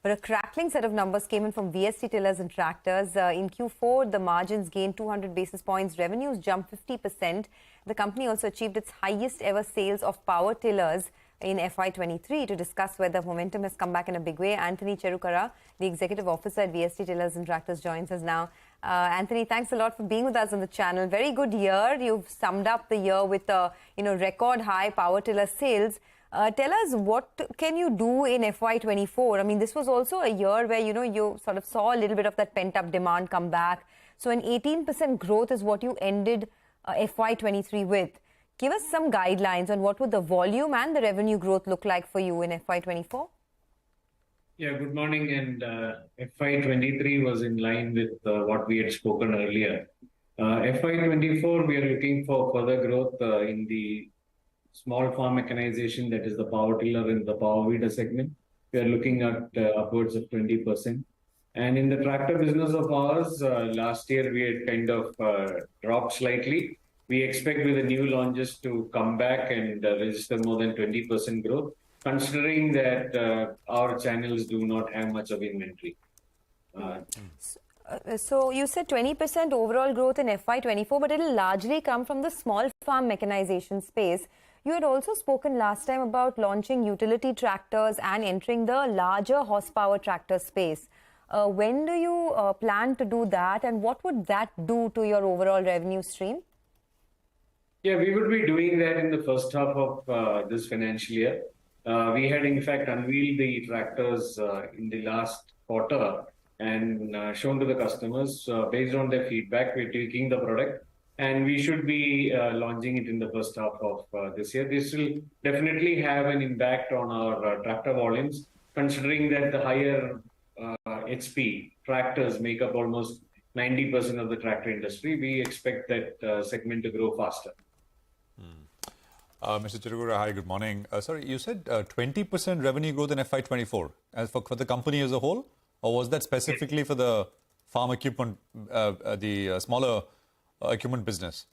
But a crackling set of numbers came in from VST Tillers and Tractors. In Q4, the margins gained 200 basis points. Revenues jumped 50%. The company also achieved its highest ever sales of power tillers in FY23. To discuss whether momentum has come back in a big way, Antony Cherukara, the Executive Officer at VST Tillers and Tractors, joins us now. Antony, thanks a lot for being with us on the channel. Very good year. You've summed up the year with record high power tiller sales. Tell us, what can you do in FY24? I mean, this was also a year where, you sort of saw a little bit of that pent-up demand come back. So an 18% growth is what you ended FY23 with. Give us some guidelines on what would the volume and the revenue growth look like for you in FY24? Yeah, good morning. And FY23 was in line with what we had spoken earlier. FY24, we are looking for further growth in the small farm mechanization, that is the power tiller and the power weeder segment. We are looking at upwards of 20%. And in the tractor business of ours, last year we had kind of dropped slightly. We expect with the new launches to come back and register more than 20% growth, considering that our channels do not have much of inventory. So you said 20% overall growth in FY24, but it will largely come from the small farm mechanization space. You had also spoken last time about launching utility tractors and entering the larger horsepower tractor space. When do you plan to do that, and what would that do to your overall revenue stream? Yeah, we would be doing that in the first half of this financial year. We had in fact unveiled the tractors in the last quarter and shown to the customers. Based on their feedback, we're tweaking the product and we should be launching it in the first half of this year. This will definitely have an impact on our tractor volumes, considering that the higher HP tractors make up almost 90% of the tractor industry. We expect that segment to grow faster. Mr. Cherukara, hi, good morning. Sorry, you said 20% revenue growth in FY24 as for the company as a whole, or was that specifically for the farm equipment, the smaller equipment business?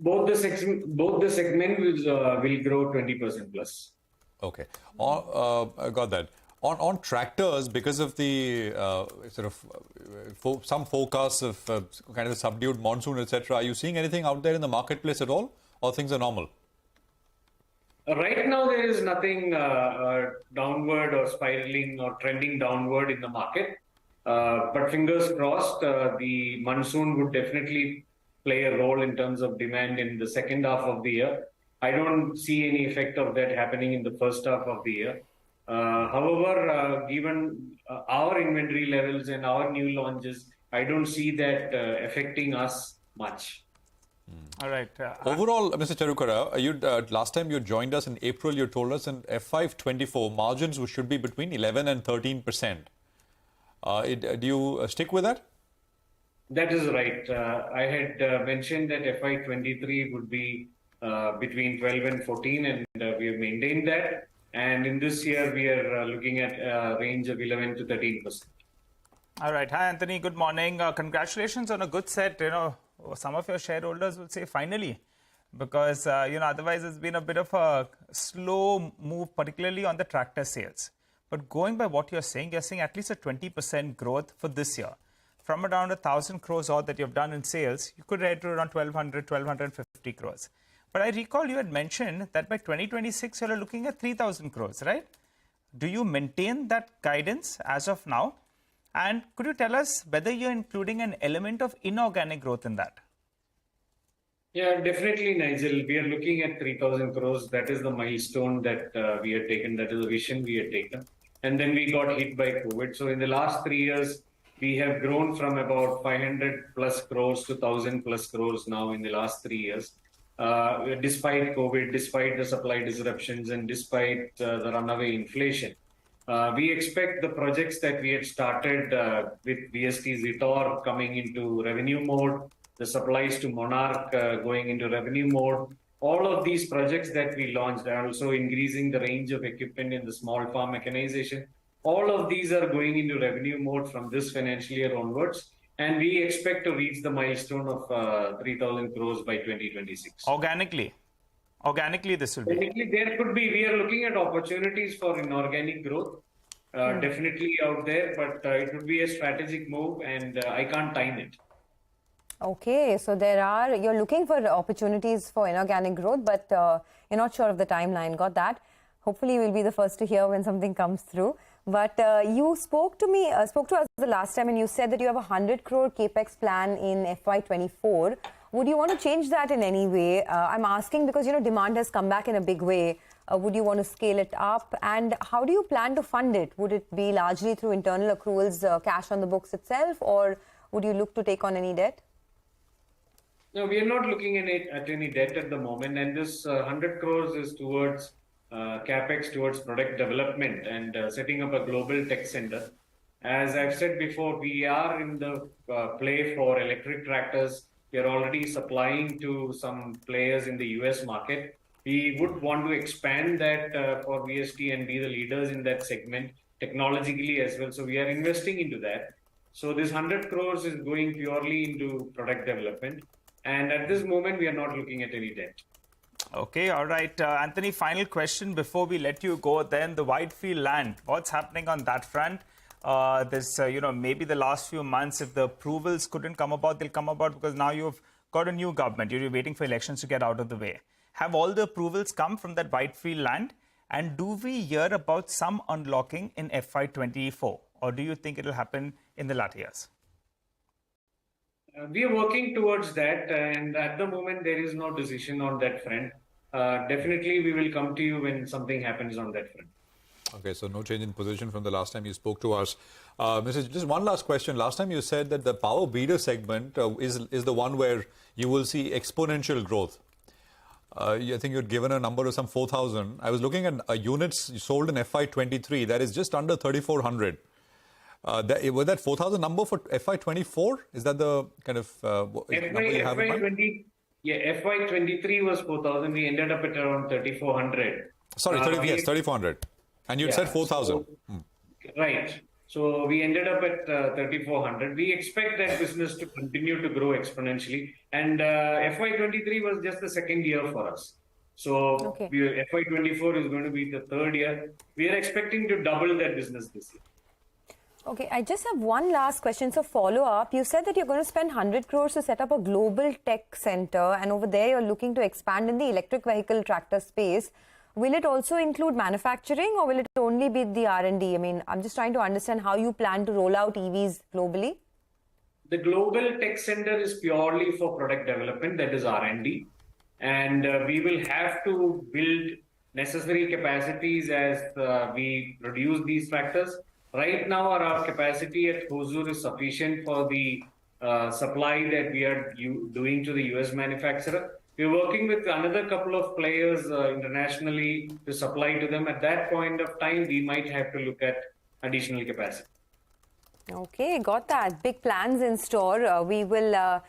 Both the segment will grow 20% plus. Okay, I got that. On tractors, because of the some forecasts of kind of a subdued monsoon, etc., are you seeing anything out there in the marketplace at all, or things are normal? Right now, there is nothing downward or spiraling or trending downward in the market. But fingers crossed, the monsoon would definitely play a role in terms of demand in the second half of the year. I don't see any effect of that happening in the first half of the year. However, given our inventory levels and our new launches, I don't see that affecting us much. All right. Overall, Mr. Cherukara, last time you joined us in April, you told us in FY24 margins should be between 11 and 13%. Do you stick with that? That is right. I had mentioned that FY23 would be between 12 and 14, and we have maintained that. And in this year, we are looking at a range of 11 to 13%. All right. Hi, Antony. Good morning. Congratulations on a good set. Some of your shareholders will say finally, because otherwise it's been a bit of a slow move, particularly on the tractor sales. But going by what you're saying at least a 20% growth for this year. From around 1,000 crores odd that you've done in sales, you could head to around 1,200, 1,250 crores. But I recall you had mentioned that by 2026 you're looking at 3,000 crores, right? Do you maintain that guidance as of now? And could you tell us whether you're including an element of inorganic growth in that? Yeah, definitely, Nigel. We are looking at 3,000 crores. That is the milestone that we had taken. That is the vision we had taken. And then we got hit by COVID. So in the last 3 years, we have grown from about 500 plus crores to 1,000 plus crores now in the last 3 years. Despite COVID, despite the supply disruptions, and despite the runaway inflation. We expect the projects that we had started with VST Zetor coming into revenue mode, the supplies to Monarch going into revenue mode. All of these projects that we launched are also increasing the range of equipment in the small farm mechanization. All of these are going into revenue mode from this financial year onwards. And we expect to reach the milestone of 3,000 crores by 2026. Organically, this will be. There could be, we are looking at opportunities for inorganic growth. definitely out there, but it would be a strategic move, and I can't time it. Okay, so you're looking for opportunities for inorganic growth, but you're not sure of the timeline. Got that? Hopefully, we'll be the first to hear when something comes through. But you spoke to us the last time, and you said that you have a 100 crore capex plan in FY24. Would you want to change that in any way? I'm asking because, demand has come back in a big way. Would you want to scale it up? And how do you plan to fund it? Would it be largely through internal accruals, cash on the books itself, or would you look to take on any debt? No, we are not looking at any debt at the moment, and this 100 crores is towards capex towards product development and setting up a global tech center. As I've said before, we are in the play for electric tractors. We are already supplying to some players in the US market. We would want to expand that for VST and be the leaders in that segment technologically as well. So we are investing into that. So this 100 crores is going purely into product development. And at this moment, we are not looking at any debt. Okay, all right. Antony, final question before we let you go. Then the Whitefield land, what's happening on that front? Maybe the last few months, if the approvals couldn't come about, they'll come about because now you've got a new government. You're waiting for elections to get out of the way. Have all the approvals come from that Whitefield land? And do we hear about some unlocking in FY24? Or do you think it'll happen in the latter years? We are working towards that, and at the moment there is no decision on that front. Definitely, we will come to you when something happens on that front. Okay, so no change in position from the last time you spoke to us. Just one last question. Last time you said that the power beater segment is the one where you will see exponential growth. I think you'd given a number of some 4,000. I was looking at units sold in FY23. That is just under 3,400. Was that 4,000 number for FY24? Is that the kind of number you have in mind? Yeah, FY23 was 4,000. We ended up at around 3,400. Sorry, 3,400. And you said 4,000. Right. So we ended up at 3,400. We expect that business to continue to grow exponentially. And FY23 was just the second year for us. So FY24 is going to be the third year. We are expecting to double that business this year. Okay, I just have one last question. So follow up, you said that you're going to spend 100 crores to set up a global tech center, and over there you're looking to expand in the electric vehicle tractor space. Will it also include manufacturing, or will it only be the R&D? I mean, I'm just trying to understand how you plan to roll out EVs globally. The global tech center is purely for product development, that is R&D. And we will have to build necessary capacities as we produce these tractors. Right now, our capacity at Hosur is sufficient for the supply that we are doing to the US manufacturer. We're working with another couple of players internationally to supply to them. At that point of time, we might have to look at additional capacity. Okay, got that. Big plans in store. We will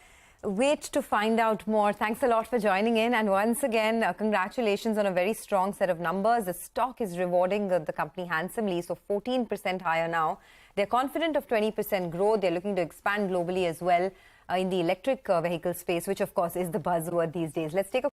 wait to find out more. Thanks a lot for joining in. And once again, congratulations on a very strong set of numbers. The stock is rewarding the company handsomely, so 14% higher now. They're confident of 20% growth. They're looking to expand globally as well in the electric vehicle space, which of course is the buzzword these days. Let's take a